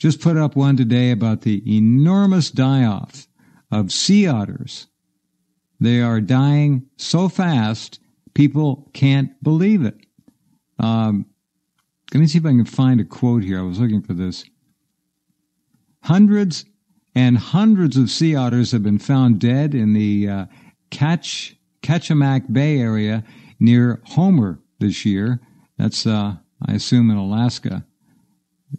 just put up one today about the enormous die-off of sea otters. They are dying so fast, people can't believe it. Let me see if I can find a quote here. I was looking for this. Hundreds and hundreds of sea otters have been found dead in the Kachemak Bay area near Homer this year. That's, I assume, in Alaska.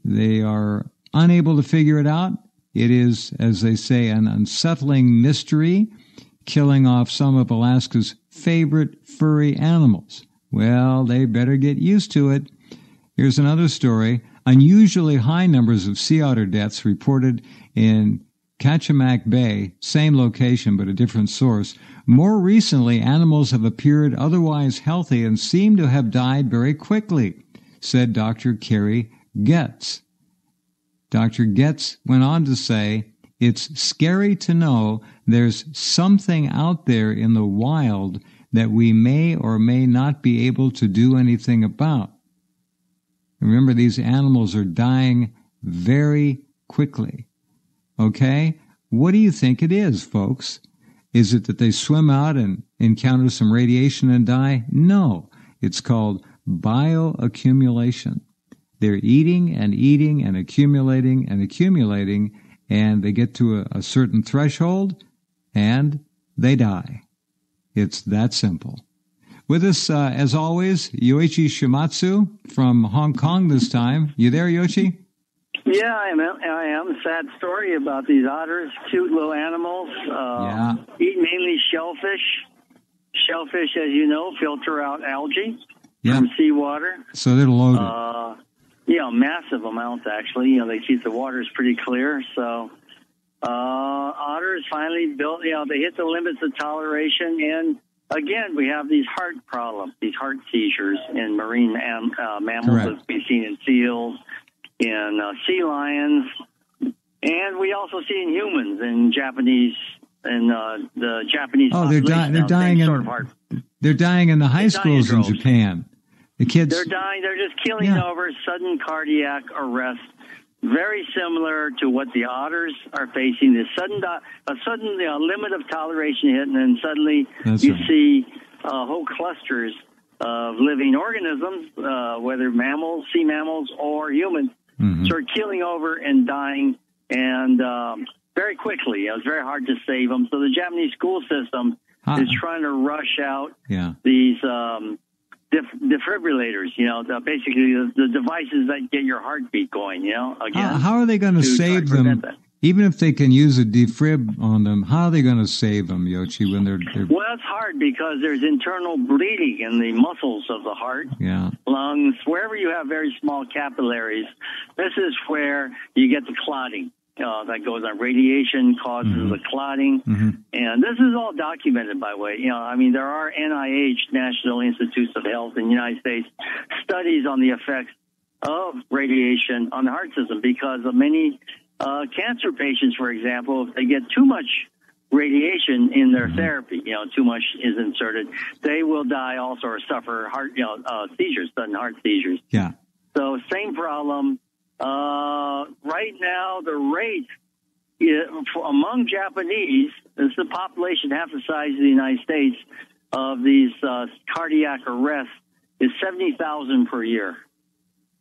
They are unable to figure it out. It is, as they say, an unsettling mystery, killing off some of Alaska's favorite furry animals. Well, they better get used to it. Here's another story. Unusually high numbers of sea otter deaths reported in Kachemak Bay, same location but a different source. More recently, animals have appeared otherwise healthy and seem to have died very quickly, said Dr. Kerry Getz. Dr. Getz went on to say, it's scary to know there's something out there in the wild that we may or may not be able to do anything about. Remember, these animals are dying very quickly. Okay? What do you think it is, folks? Is it that they swim out and encounter some radiation and die? No. It's called bioaccumulation. They're eating and eating and accumulating, and they get to a certain threshold, and they die. It's that simple. With us, as always, Yoichi Shimatsu from Hong Kong this time. You there, Yoichi? Yeah, I am. Sad story about these otters, cute little animals. Eat mainly shellfish. Shellfish, as you know, filter out algae from seawater. So they're loaded. Massive amounts, actually. They keep the waters pretty clear. So otters finally built, they hit the limits of toleration. And, again, we have these heart problems, these heart seizures in marine mammals that we've seen in seals, in sea lions, and we also see in humans and Japanese the Japanese. Oh, they're dying in the high schools in Japan. The kids, they're dying. They're just killing over sudden cardiac arrest. Very similar to what the otters are facing. The sudden limit of toleration hit, and then suddenly see whole clusters of living organisms, whether mammals, sea mammals, or humans, start killing over and dying, and very quickly. It was very hard to save them. So the Japanese school system is trying to rush out these defibrillators, basically the devices that get your heartbeat going, again. How are they going to save them? Even if they can use a defib on them, how are they going to save them, Yoichi, when they're... Well, it's hard because there's internal bleeding in the muscles of the heart, lungs, wherever you have very small capillaries. This is where you get the clotting. That goes on. Radiation causes the clotting. And this is all documented, by the way. There are NIH, National Institutes of Health in the United States, studies on the effects of radiation on the heart system because of many cancer patients, for example, if they get too much radiation in their therapy, too much is inserted, they will die also or suffer heart, seizures, sudden heart seizures. Yeah. So same problem. Right now, the rate among Japanese, this is a population half the size of the United States, of these cardiac arrests is 70,000 per year.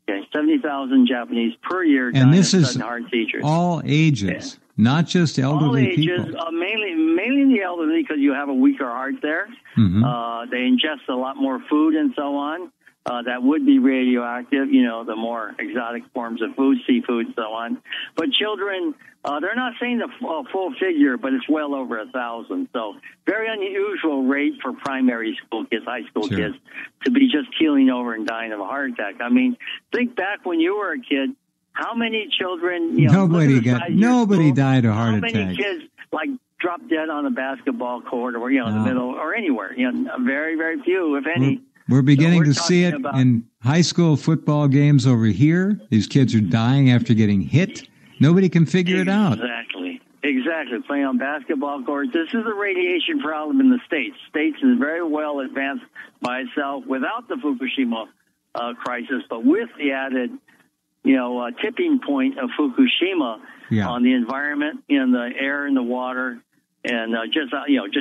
Okay, 70,000 Japanese per year die of sudden heart seizures. All ages, not just elderly people. Mainly the elderly because you have a weaker heart there. They ingest a lot more food and so on. That would be radioactive, the more exotic forms of food, seafood, and so on. But children, they're not saying the full figure, but it's well over 1,000. So very unusual rate for primary school kids, high school kids, to be just keeling over and dying of a heart attack. Think back when you were a kid, how many children, nobody died of heart attack. How many kids, dropped dead on a basketball court or, in the middle or anywhere? Very, very few, if any. We're beginning to see it in high school football games over here. These kids are dying after getting hit. Nobody can figure it out. Exactly. Playing on basketball courts. This is a radiation problem in the States. States is very well advanced by itself without the Fukushima crisis, but with the added tipping point of Fukushima on the environment, in the air and the water, and just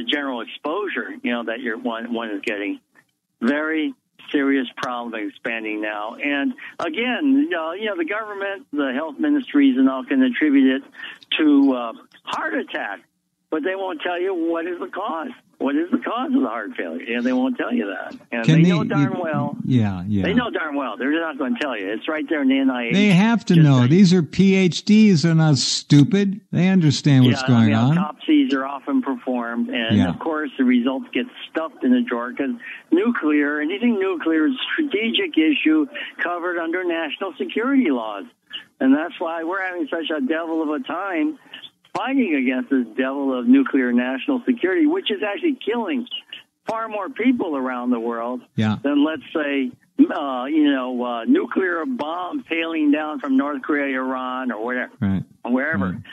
general exposure, that one is getting. Very serious problem expanding now. And again, the government, the health ministries and all can attribute it to heart attack, but they won't tell you what is the cause. What is the cause of the heart failure? They won't tell you that. And they know darn well. Yeah. They know darn well. They're not going to tell you. It's right there in the NIH. They have to know. These are PhDs. They're not stupid. They understand what's going on. Autopsies are often performed, and of course the results get stuffed in a drawer because anything nuclear is a strategic issue covered under national security laws. And that's why we're having such a devil of a time fighting against this devil of nuclear national security, which is actually killing far more people around the world than, let's say, nuclear bomb hailing down from North Korea, Iran, or wherever.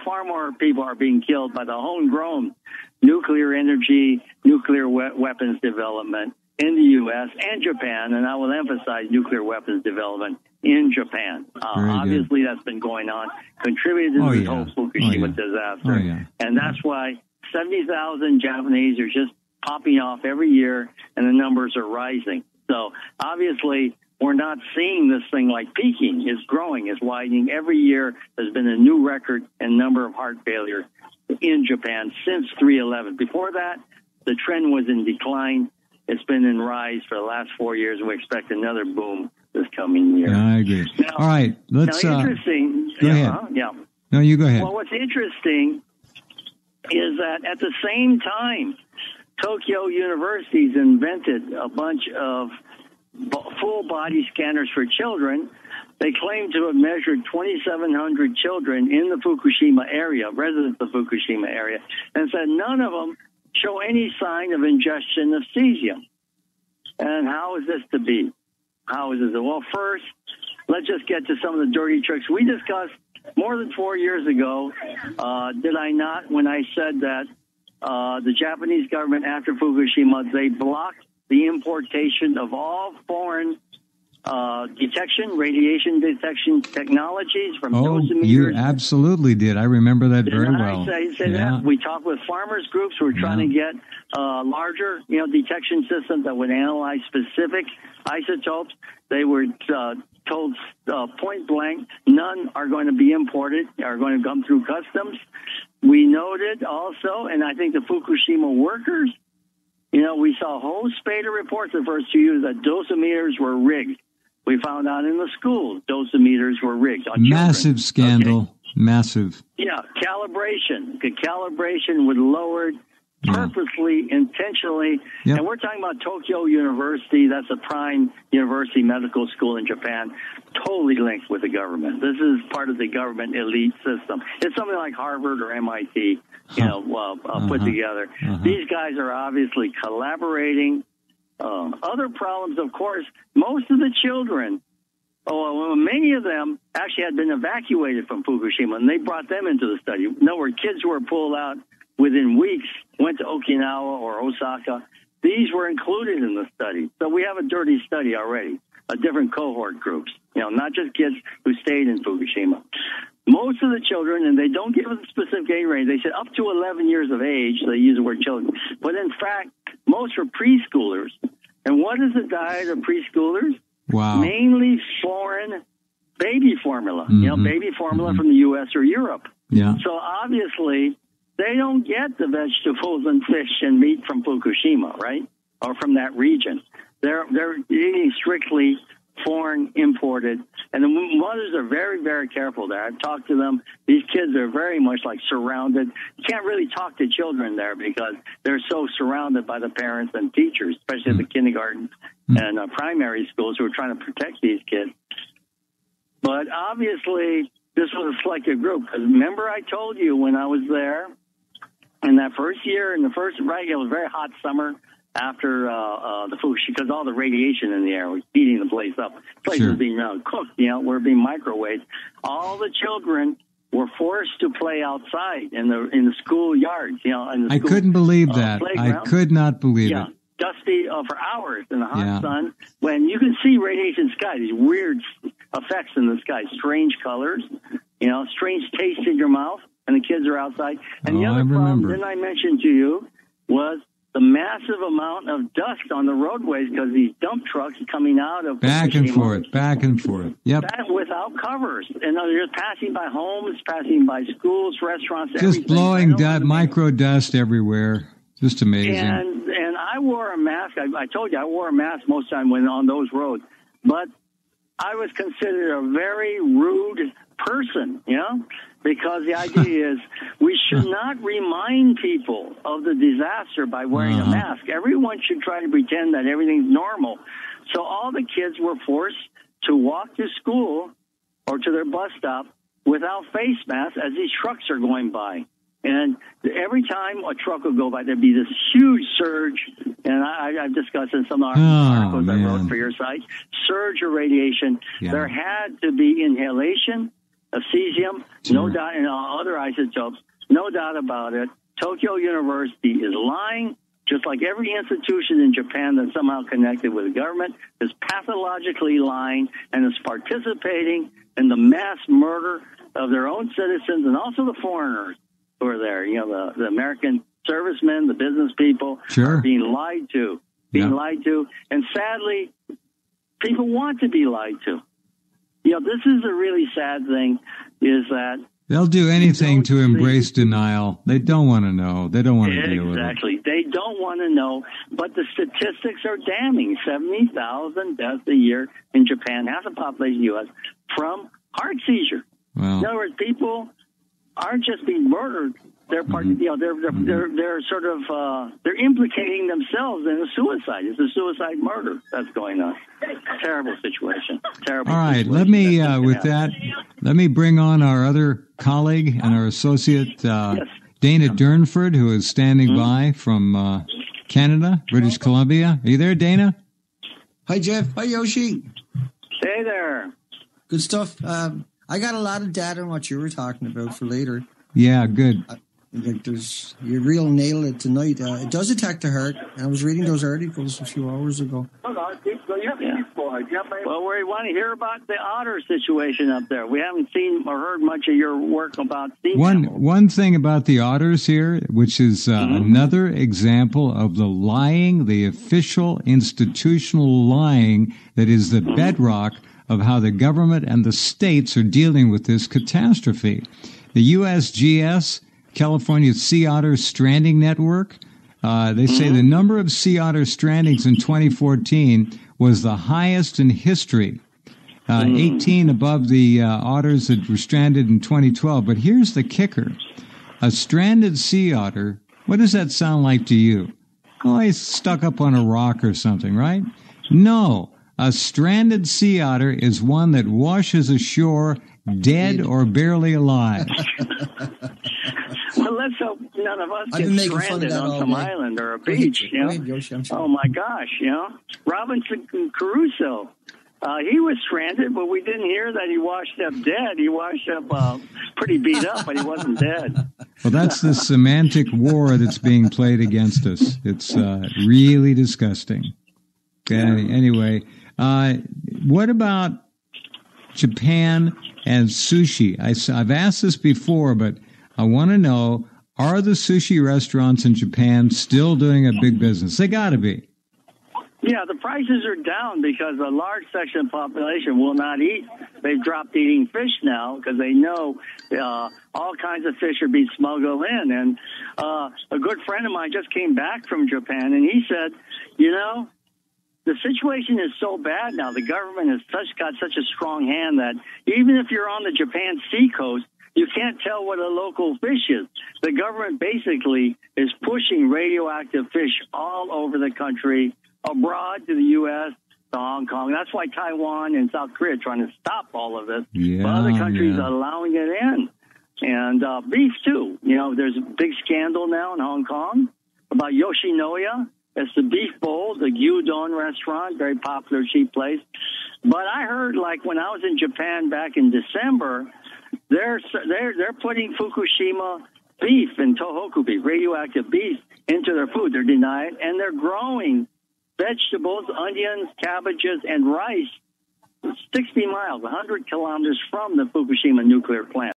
Far more people are being killed by the homegrown nuclear energy, nuclear weapons development in the U.S. and Japan, and I will emphasize nuclear weapons development in Japan. Obviously, that's been going on, contributed to this whole Fukushima disaster. And that's why 70,000 Japanese are just popping off every year, and the numbers are rising. So obviously, we're not seeing this thing like peaking. It's growing. It's widening. Every year, there's been a new record in number of heart failure in Japan since 3/11. Before that, the trend was in decline. It's been in rise for the last 4 years, and we expect another boom this coming year. I agree. Now, all right, let's. Interesting. Go ahead. No, you go ahead. Well, what's interesting is that at the same time, Tokyo University's invented a bunch of full body scanners for children. They claim to have measured 2,700 children in the Fukushima area, residents of the Fukushima area, and said none of them show any sign of ingestion of cesium. And how is this to be? How is this? Well, first, let's just get to some of the dirty tricks we discussed more than 4 years ago. Did I not, when I said that the Japanese government after Fukushima, they blocked the importation of all foreign radiation detection technologies from dosimeters. You absolutely did. I remember that very well. I say that. We talked with farmers groups who were trying to get larger, detection systems that would analyze specific isotopes. They were told point blank, none are going to be imported, are going to come through customs. We noted also, and I think the Fukushima workers, we saw a whole spate of reports the first 2 years that dosimeters were rigged. We found out in the schools dosimeters were rigged. Massive scandal. Okay. Massive. Yeah, calibration. The calibration would lowered purposely, intentionally. Yep. And we're talking about Tokyo University. That's a prime university medical school in Japan, totally linked with the government. This is part of the government elite system. It's something like Harvard or MIT, put together. These guys are obviously collaborating. Other problems, of course, most of the children, many of them actually had been evacuated from Fukushima, and they brought them into the study. No, were kids who were pulled out within weeks, went to Okinawa or Osaka. These were included in the study. So we have a dirty study already, different cohort groups, not just kids who stayed in Fukushima. Most of the children, and they don't give a specific age range, they said up to 11 years of age, so they use the word children. But in fact, most were preschoolers. And what is the diet of preschoolers? Wow. Mainly foreign baby formula, baby formula from the U.S. or Europe. Yeah. So obviously, they don't get the vegetables and fish and meat from Fukushima, right? Or from that region. They're eating strictly foreign imported, and the mothers are very, very careful there. I've talked to them. These kids are very much like surrounded. You can't really talk to children there because they're so surrounded by the parents and teachers, especially at the kindergarten and primary schools who are trying to protect these kids. But obviously, this was a selected group. Because remember I told you when I was there in that first year, it was a very hot summer, after the Fukushima, because all the radiation in the air was heating the place up. The place was being cooked, we're being microwaved. All the children were forced to play outside in the school yards, I couldn't believe that. Playground. I could not believe it. Dusty for hours in the hot sun, when you can see radiation sky, these weird effects in the sky, strange colors, strange taste in your mouth, and the kids are outside. And the other problem, didn't I mention to you, was the massive amount of dust on the roadways because these dump trucks coming out of back and forth. Yep. Without covers. And they're just passing by homes, passing by schools, restaurants, just everything. Blowing micro dust everywhere. Just amazing. And I wore a mask. I told you I wore a mask most of the time when on those roads. But I was considered a very rude person, because the idea is we should not remind people of the disaster by wearing a mask. Everyone should try to pretend that everything's normal. So all the kids were forced to walk to school or to their bus stop without face masks as these trucks are going by. And every time a truck would go by, there'd be this huge surge, and I've discussed in some articles I wrote for your site, surge of radiation. Yeah. There had to be inhalation of cesium, no doubt, and other isotopes, no doubt about it. Tokyo University is lying, just like every institution in Japan that's somehow connected with the government is pathologically lying and is participating in the mass murder of their own citizens and also the foreigners who are there. The American servicemen, the business people are being lied to, and sadly, people want to be lied to. This is a really sad thing, is that they'll do anything to embrace denial. They don't want to know. They don't want to deal with it. Exactly. They don't want to know, but the statistics are damning. 70,000 deaths a year in Japan, half the population of the U.S., from heart seizure. Wow. In other words, people aren't just being murdered. They're they're sort of they're implicating themselves in a suicide. It's a suicide murder that's going on. Terrible situation. Terrible. All right, situation. let me let me bring on our other colleague and our associate, Dana Durnford, who is standing by from Canada, British Columbia. Are you there, Dana? Hi, Jeff. Hi, Yoshi. Hey there. Good stuff. I got a lot of data on what you were talking about for later. Yeah, good. You really nailed it tonight. It does attack the heart. And I was reading those articles a few hours ago. Well, we want to hear about the otter situation up there. We haven't seen or heard much of your work about sea mammals. One thing about the otters here, which is another example of the lying, the official institutional lying that is the bedrock of how the government and the states are dealing with this catastrophe. The USGS, California Sea Otter Stranding Network, they say the number of sea otter strandings in 2014 was the highest in history, 18 above the otters that were stranded in 2012. But here's the kicker. A stranded sea otter, what does that sound like to you? Oh, he's stuck up on a rock or something, right? No. A stranded sea otter is one that washes ashore dead or barely alive. Well, let's hope none of us get stranded on some island or a beach. Oh, my gosh, Robinson Crusoe. He was stranded, but we didn't hear that he washed up dead. He washed up pretty beat up, but he wasn't dead. Well, that's the semantic war that's being played against us. It's really disgusting. Anyway, what about Japan and sushi? I've asked this before, but I want to know, are the sushi restaurants in Japan still doing a big business? They got to be. Yeah, the prices are down because a large section of the population will not eat. They've dropped eating fish now because they know all kinds of fish are being smuggled in. And a good friend of mine just came back from Japan, and he said, the situation is so bad now. The government has got such a strong hand that even if you're on the Japan sea coast, you can't tell what a local fish is. The government basically is pushing radioactive fish all over the country, abroad to the U.S., to Hong Kong. That's why Taiwan and South Korea are trying to stop all of this. But other countries are allowing it in. And beef, too. There's a big scandal now in Hong Kong about Yoshinoya. It's the beef bowl, the gyudon restaurant, very popular, cheap place. But I heard, when I was in Japan back in December, they're putting Fukushima beef and Tohoku beef, radioactive beef, into their food. They're denying it, and they're growing vegetables, onions, cabbages, and rice 60 miles, 100 kilometers from the Fukushima nuclear plant.